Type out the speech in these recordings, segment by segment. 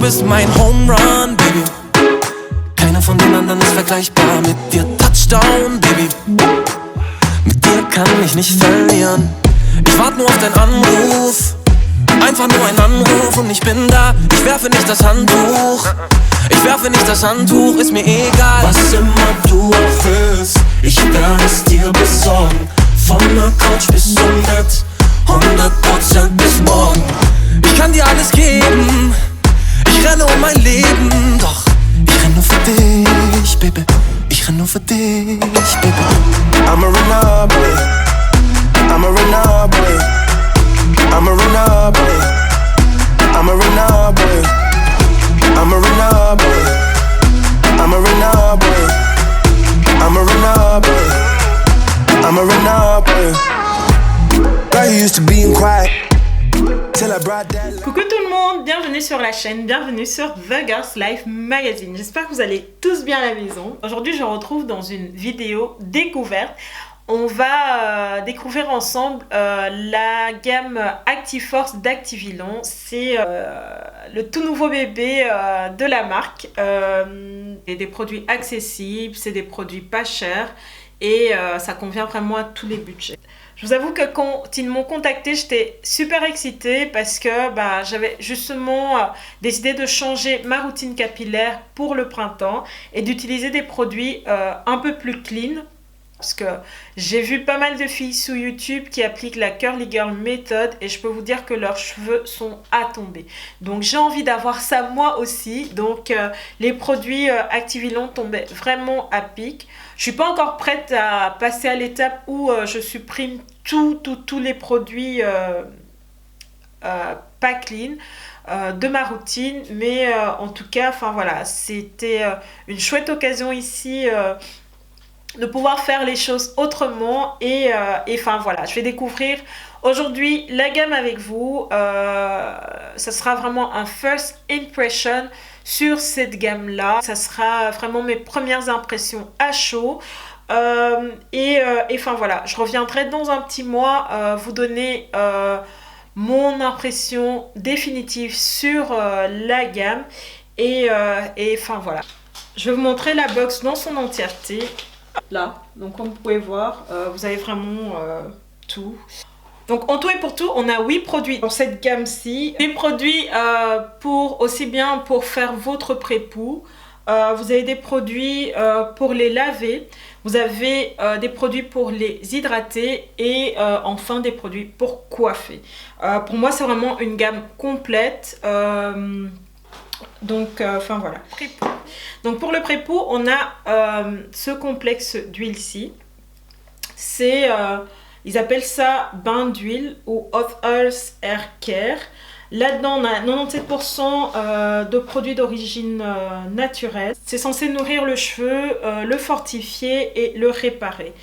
bist mein Home Run, Baby. Keiner von den anderen ist vergleichbar mit dir. Touchdown, Baby. Mit dir kann ich nicht verlieren. Ich warte nur auf deinen Anruf. Einfach nur ein Anruf und ich bin da. Ich werfe nicht das Handtuch. Ich werfe nicht das Handtuch, ist mir egal. Was immer du auch willst, ich werde es dir besorgen. Von der Couch bis zum Bett, 100% bis morgen. Ich kann dir alles geben. Ich renne um mein Leben. Doch ich renn nur für dich, Baby. Ich renn nur für dich, Baby. I'm a runner, boy. I'm a runner, boy. I'm a runner, boy. I'm a runner, boy. I'm a runner, boy. I'm a runner, boy. I'm a runner, boy. I'm a runner, boy. Girl, you used to being quiet till I brought that. Coucou tout le monde, bienvenue sur la chaîne, bienvenue sur The Girls Life Magazine. J'espère que vous allez tous bien à la maison. Aujourd'hui, je vous retrouve dans une vidéo découverte. On va découvrir ensemble la gamme Actiforce d'Activilon. C'est le tout nouveau bébé de la marque. C'est des produits accessibles, c'est des produits pas chers et ça convient vraiment à tous les budgets. Je vous avoue que quand ils m'ont contacté, j'étais super excitée parce que j'avais justement décidé de changer ma routine capillaire pour le printemps et d'utiliser des produits un peu plus clean. Parce que j'ai vu pas mal de filles sur YouTube qui appliquent la Curly Girl méthode et je peux vous dire que leurs cheveux sont à tomber. Donc j'ai envie d'avoir ça moi aussi. Donc les produits Activilon tombaient vraiment à pic. Je suis pas encore prête à passer à l'étape où je supprime tous les produits pas clean de ma routine. Mais en tout cas, enfin voilà, c'était une chouette occasion ici de pouvoir faire les choses autrement et enfin voilà, je vais découvrir aujourd'hui la gamme avec vous. Ça ssera vraiment un first impression sur cette gamme là, ça sera vraiment mes premières impressions à chaud et enfin voilà, je reviendrai dans un petit mois vous donner mon impression définitive sur la gamme et enfin voilà, je vais vous montrer la box dans son entièreté. Là, donc comme vous pouvez voir, vous avez vraiment tout. Donc en tout et pour tout, on a 8 produits dans cette gamme-ci. Des produits pour aussi bien pour faire votre pré-poux. Vous avez des produits pour les laver. Vous avez des produits pour les hydrater. Et enfin des produits pour coiffer. Pour moi, c'est vraiment une gamme complète. Donc enfin voilà. Donc pour le pré-poux, on a ce complexe d'huile-ci. C'est, ils appellent ça bain d'huile ou Hot Oils Hair Care. Là-dedans, on a 97% de produits d'origine naturelle. C'est censé nourrir le cheveu, le fortifier et le réparer.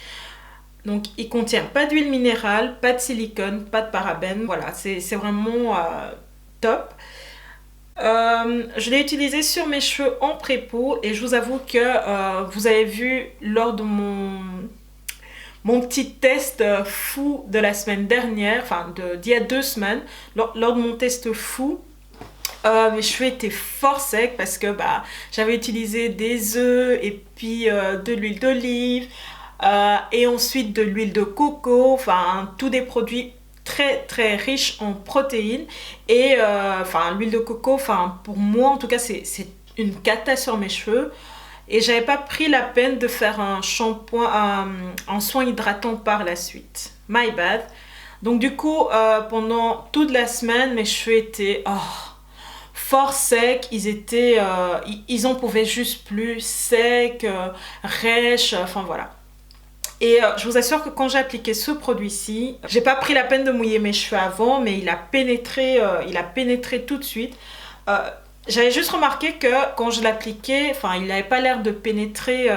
Donc il contient pas d'huile minérale, pas de silicone, pas de parabènes. Voilà, c'est vraiment top. Je l'ai utilisé sur mes cheveux en pré-poux et je vous avoue que vous avez vu lors de mon petit test fou de la semaine dernière, enfin d'il y a 2 semaines, lors de mon test fou, mes cheveux étaient fort secs parce que j'avais utilisé des œufs et puis de l'huile d'olive et ensuite de l'huile de coco, enfin tous des produits très riche en protéines et enfin l'huile de coco, enfin pour moi en tout cas c'est une cata sur mes cheveux et j'avais pas pris la peine de faire un shampoing, un soin hydratant par la suite. My bad. Donc du coup pendant toute la semaine mes cheveux étaient fort secs, ils étaient ils en pouvaient juste plus, secs, rêches, enfin voilà. Et je vous assure que quand j'ai appliqué ce produit-ci, j'ai pas pris la peine de mouiller mes cheveux avant, mais il a pénétré tout de suite. J'avais juste remarqué que quand je l'appliquais, enfin, il n'avait pas l'air de pénétrer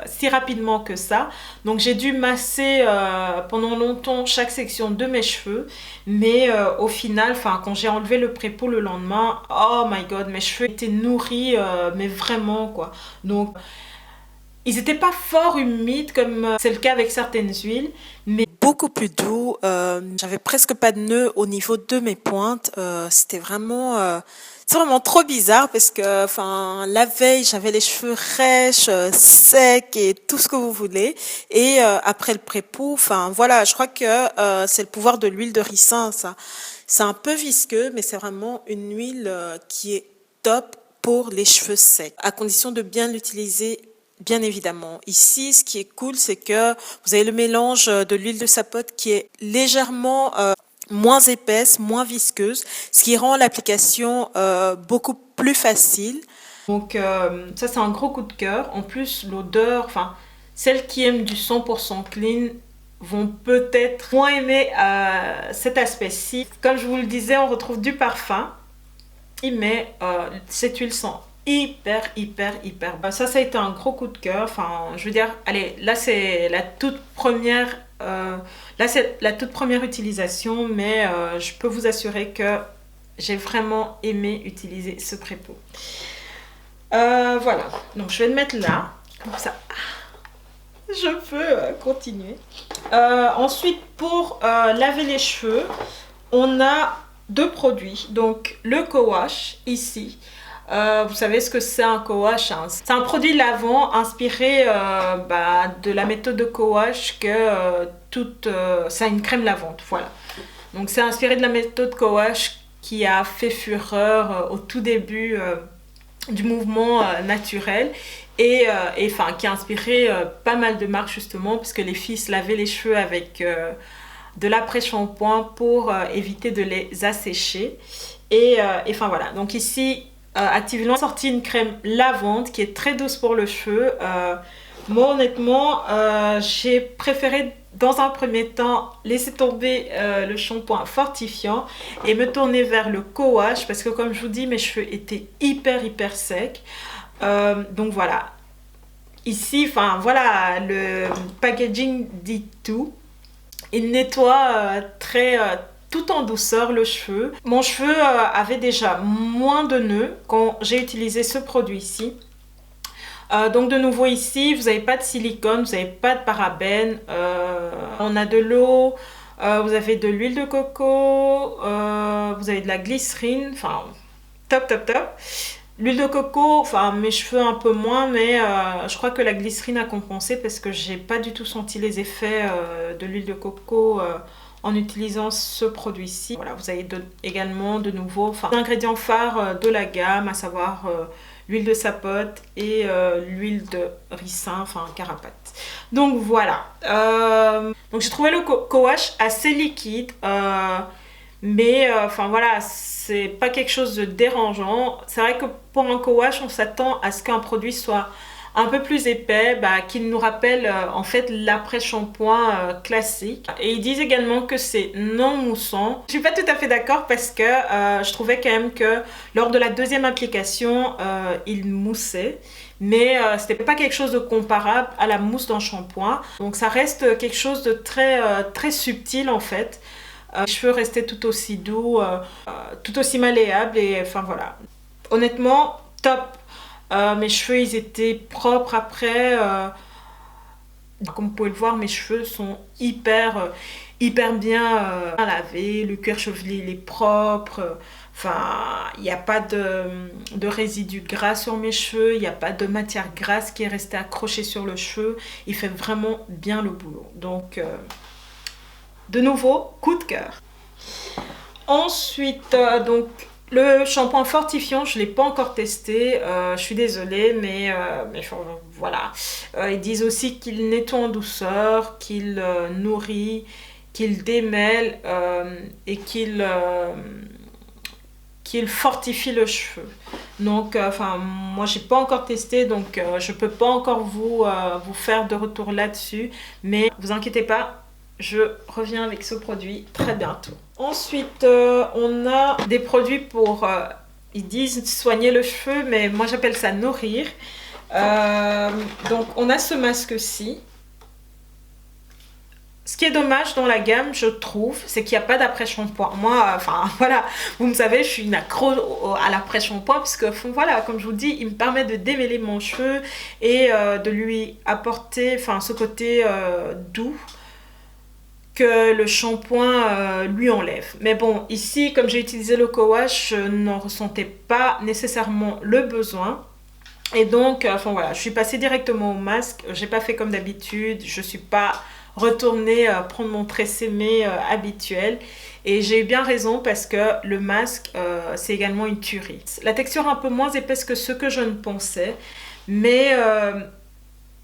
si rapidement que ça. Donc j'ai dû masser pendant longtemps chaque section de mes cheveux. Mais au final, quand j'ai enlevé le pré-poux le lendemain, oh my god, mes cheveux étaient nourris, mais vraiment quoi. Donc Ils n'étaient pas fort humides comme c'est le cas avec certaines huiles, mais beaucoup plus doux. J'avais presque pas de nœuds au niveau de mes pointes. C'est vraiment trop bizarre parce que, enfin, la veille, j'avais les cheveux rêches, secs et tout ce que vous voulez. Et après le pré-pou, enfin, voilà, je crois que c'est le pouvoir de l'huile de ricin, ça. C'est un peu visqueux, mais c'est vraiment une huile qui est top pour les cheveux secs, à condition de bien l'utiliser. Bien évidemment. Ici, ce qui est cool, c'est que vous avez le mélange de l'huile de sapote qui est légèrement moins épaisse, moins visqueuse, ce qui rend l'application beaucoup plus facile. Donc ça, c'est un gros coup de cœur. En plus, l'odeur, enfin, celles qui aiment du 100% clean vont peut-être moins aimer cet aspect-ci. Comme je vous le disais, on retrouve du parfum, mais cette huile sent hyper ça a été un gros coup de cœur. Enfin, je veux dire, allez, là c'est la toute première utilisation, mais je peux vous assurer que j'ai vraiment aimé utiliser ce pré-pou. Voilà, donc je vais le mettre là comme ça je peux continuer. Ensuite, pour laver les cheveux, on a 2 produits. Donc le co-wash ici. Vous savez ce que c'est un co-wash, hein. C'est un produit lavant inspiré de la méthode de co-wash c'est une crème lavante, voilà. Donc c'est inspiré de la méthode co-wash qui a fait fureur au tout début du mouvement naturel et qui a inspiré pas mal de marques justement, parce que les filles se lavaient les cheveux avec de l'après-shampoing pour éviter de les assécher. Et voilà, donc ici Actively a sorti une crème lavante qui est très douce pour le cheveu. Moi honnêtement, j'ai préféré dans un premier temps laisser tomber le shampoing fortifiant et me tourner vers le co-wash, parce que comme je vous dis, mes cheveux étaient hyper secs. Donc voilà. Ici, enfin voilà, le packaging dit tout. Il nettoie tout en douceur le cheveu. Mon cheveu avait déjà moins de nœuds quand j'ai utilisé ce produit ici. Donc de nouveau ici, vous n'avez pas de silicone, vous n'avez pas de parabènes. On a de l'eau, vous avez de l'huile de coco, vous avez de la glycérine, enfin top. L'huile de coco, enfin mes cheveux un peu moins, mais je crois que la glycérine a compensé parce que j'ai pas du tout senti les effets de l'huile de coco en utilisant ce produit-ci. Voilà, vous avez également de nouveau l'ingrédient phare de la gamme, à savoir l'huile de sapote et l'huile de ricin, enfin carapate. Donc voilà. Donc j'ai trouvé le co-wash assez liquide, mais voilà, c'est pas quelque chose de dérangeant. C'est vrai que pour un co-wash, on s'attend à ce qu'un produit soit un peu plus épais, qu'il nous rappelle en fait l'après-shampoing classique. Et ils disent également que c'est non moussant. Je suis pas tout à fait d'accord parce que je trouvais quand même que lors de la deuxième application, il moussait. Mais c'était pas quelque chose de comparable à la mousse d'un shampoing. Donc ça reste quelque chose de très subtil en fait. Les cheveux restaient tout aussi doux, tout aussi malléables et enfin voilà. Honnêtement, top. Mes cheveux ils étaient propres après. Comme vous pouvez le voir, mes cheveux sont hyper bien lavés. Le cuir chevelu il est propre. Enfin, il n'y a pas de résidus gras sur mes cheveux. Il n'y a pas de matière grasse qui est restée accrochée sur le cheveu. Il fait vraiment bien le boulot. Donc, de nouveau, coup de cœur. Ensuite, donc... le shampoing fortifiant, je ne l'ai pas encore testé, je suis désolée, mais voilà. Ils disent aussi qu'il nettoie en douceur, qu'il nourrit, qu'il démêle et qu'il fortifie le cheveu. Donc, moi, j'ai pas encore testé, donc je peux pas encore vous faire de retour là-dessus. Mais vous inquiétez pas, je reviens avec ce produit très bientôt. Ensuite, on a des produits pour, ils disent soigner le cheveu, mais moi j'appelle ça nourrir. Donc on a ce masque-ci. Ce qui est dommage dans la gamme, je trouve, c'est qu'il n'y a pas d'après-shampoing. Moi, enfin voilà, vous me savez, je suis une accro à l'après-shampoing parce que voilà, comme je vous dis, il me permet de démêler mon cheveu et de lui apporter ce côté doux que le shampoing lui enlève. Mais bon, ici, comme j'ai utilisé le co-wash, je n'en ressentais pas nécessairement le besoin. Et donc, voilà, je suis passée directement au masque. J'ai pas fait comme d'habitude. Je suis pas retourner prendre mon tresemme habituel, et j'ai eu bien raison parce que le masque c'est également une tuerie. La texture un peu moins épaisse que ce que je ne pensais, mais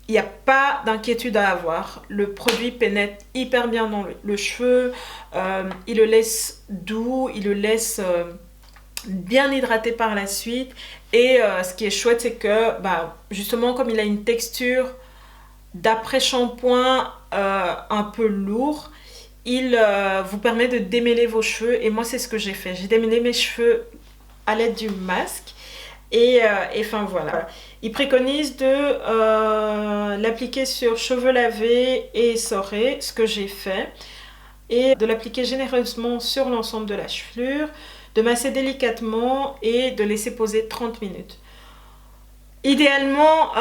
il n'y a pas d'inquiétude à avoir. Le produit pénètre hyper bien dans le cheveu, il le laisse doux, il le laisse bien hydraté par la suite, et ce qui est chouette, c'est que justement, comme il a une texture d'après-shampoing un peu lourd, il vous permet de démêler vos cheveux, et moi c'est ce que j'ai fait. J'ai démêlé mes cheveux à l'aide du masque, et voilà. Il préconise de l'appliquer sur cheveux lavés et essorés, ce que j'ai fait, et de l'appliquer généreusement sur l'ensemble de la chevelure, de masser délicatement et de laisser poser 30 minutes. Idéalement,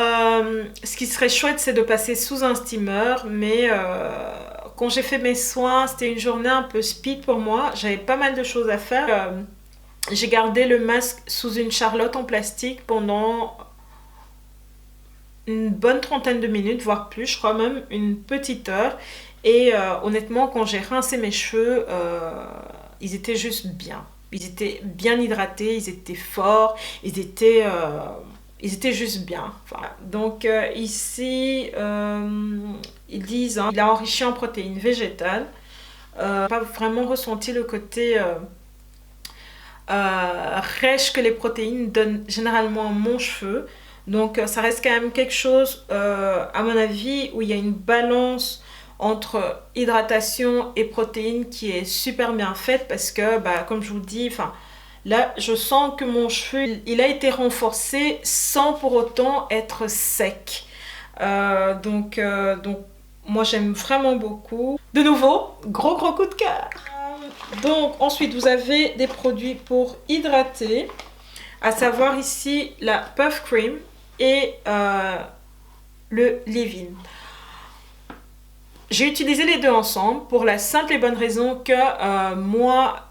ce qui serait chouette, c'est de passer sous un steamer, mais quand j'ai fait mes soins, c'était une journée un peu speed pour moi. J'avais pas mal de choses à faire. J'ai gardé le masque sous une charlotte en plastique pendant une bonne trentaine de minutes, voire plus, je crois même une petite heure. Et honnêtement, quand j'ai rincé mes cheveux, ils étaient juste bien. Ils étaient bien hydratés, ils étaient forts, ils étaient juste bien. Voilà. Donc ici, ils disent il a enrichi en protéines végétales. Pas vraiment ressenti le côté rêche que les protéines donnent généralement à mon cheveu. Donc ça reste quand même quelque chose, à mon avis, où il y a une balance entre hydratation et protéines qui est super bien faite, parce que comme je vous dis, là je sens que mon cheveu il a été renforcé sans pour autant être sec. Donc moi j'aime vraiment beaucoup. De nouveau, gros coup de cœur. Donc ensuite vous avez des produits pour hydrater, à savoir ici la Puff Cream et le leave-in. J'ai utilisé les deux ensemble pour la simple et bonne raison que moi,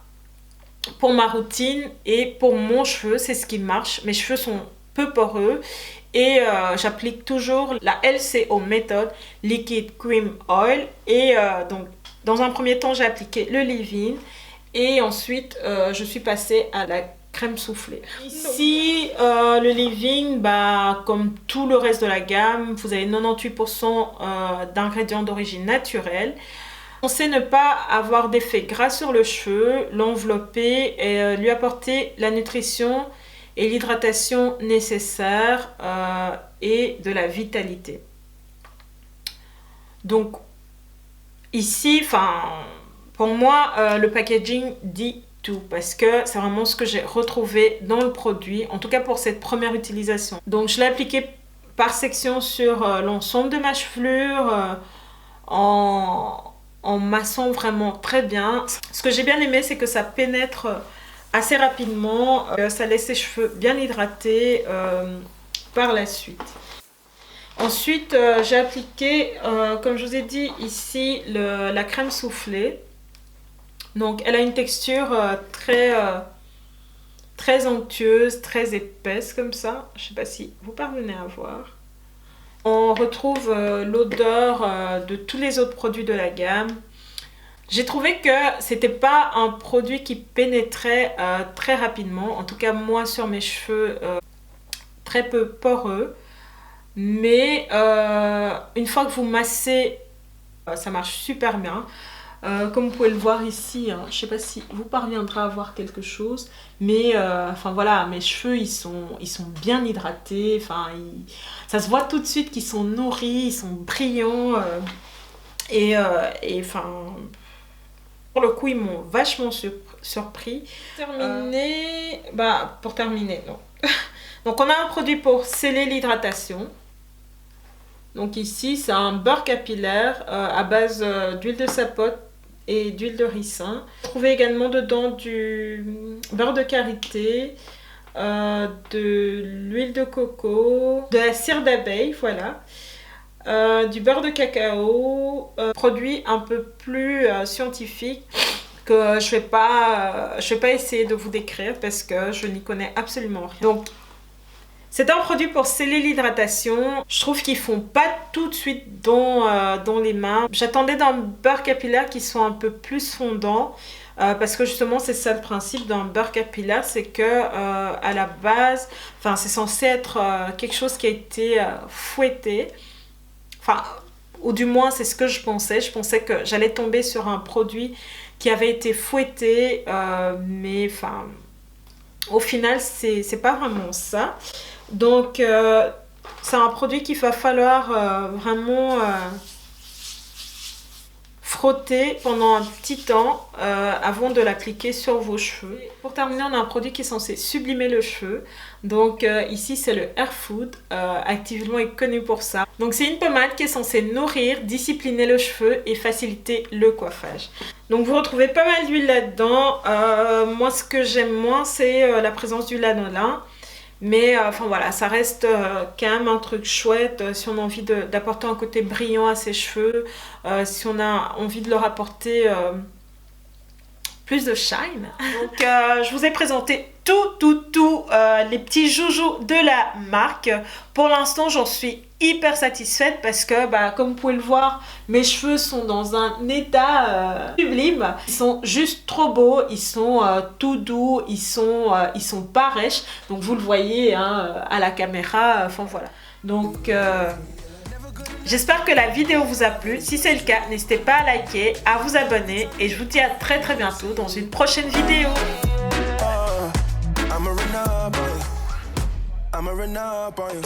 pour ma routine et pour mon cheveu, c'est ce qui marche. Mes cheveux sont peu poreux, et j'applique toujours la LCO méthode Liquid Cream Oil, et donc dans un premier temps j'ai appliqué le leave-in, et ensuite je suis passée à la crème soufflée. Ici, le leave-in, comme tout le reste de la gamme, vous avez 98% d'ingrédients d'origine naturelle. On sait ne pas avoir d'effet gras sur le cheveu, l'envelopper et lui apporter la nutrition et l'hydratation nécessaires et de la vitalité. Donc ici, pour moi, le packaging dit tout, parce que c'est vraiment ce que j'ai retrouvé dans le produit, en tout cas pour cette première utilisation. Donc je l'ai appliqué par section sur l'ensemble de ma chevelure, en massant vraiment très bien. Ce que j'ai bien aimé, c'est que ça pénètre assez rapidement, ça laisse les cheveux bien hydratés par la suite. Ensuite, j'ai appliqué, comme je vous ai dit ici, la crème soufflée. Donc elle a une texture très onctueuse, très épaisse comme ça. Je ne sais pas si vous parvenez à voir. On retrouve l'odeur de tous les autres produits de la gamme. J'ai trouvé que c'était pas un produit qui pénétrait très rapidement. En tout cas moi, sur mes cheveux très peu poreux. Mais une fois que vous massez, ça marche super bien. Comme vous pouvez le voir ici, je ne sais pas si vous parviendrez à voir quelque chose, mais voilà, mes cheveux ils sont bien hydratés, ça se voit tout de suite qu'ils sont nourris, ils sont brillants, et pour le coup ils m'ont vachement surpris. Pour terminer, non. Donc on a un produit pour sceller l'hydratation. Donc ici, c'est un beurre capillaire à base d'huile de sapote et d'huile de ricin. Vous trouvez également dedans du beurre de karité, de l'huile de coco, de la cire d'abeille, voilà. Du beurre de cacao, produit un peu plus scientifique que je vais pas essayer de vous décrire parce que je n'y connais absolument rien. Donc, c'est un produit pour sceller l'hydratation. Je trouve qu'ils font pas tout de suite dans les mains. J'attendais d'un beurre capillaire qui soit un peu plus fondant. Parce que justement c'est ça le principe d'un beurre capillaire, c'est que à la base, enfin c'est censé être quelque chose qui a été fouetté, enfin ou du moins c'est ce que je pensais que j'allais tomber sur un produit qui avait été fouetté, mais enfin au final c'est pas vraiment ça. Donc c'est un produit qu'il va falloir vraiment frotter pendant un petit temps avant de l'appliquer sur vos cheveux. Pour terminer, on a un produit qui est censé sublimer le cheveu. Donc ici c'est le Hair Food, Activement est connu pour ça. Donc c'est une pommade qui est censée nourrir, discipliner le cheveu et faciliter le coiffage. Donc vous retrouvez pas mal d'huile là-dedans. Moi ce que j'aime moins c'est la présence du lanolin. Mais enfin voilà, ça reste quand même un truc chouette si on a envie d'apporter un côté brillant à ses cheveux, si on a envie de leur apporter plus de shine. Donc je vous ai présenté tous les petits joujoux de la marque. Pour l'instant j'en suis hyper satisfaite parce que comme vous pouvez le voir, mes cheveux sont dans un état sublime. Ils sont juste trop beaux, ils sont tout doux, ils sont pas rêches. Donc vous le voyez hein, à la caméra, enfin voilà. Donc j'espère que la vidéo vous a plu. Si c'est le cas, n'hésitez pas à liker, à vous abonner et je vous dis à très bientôt dans une prochaine vidéo. I'm a run up on you.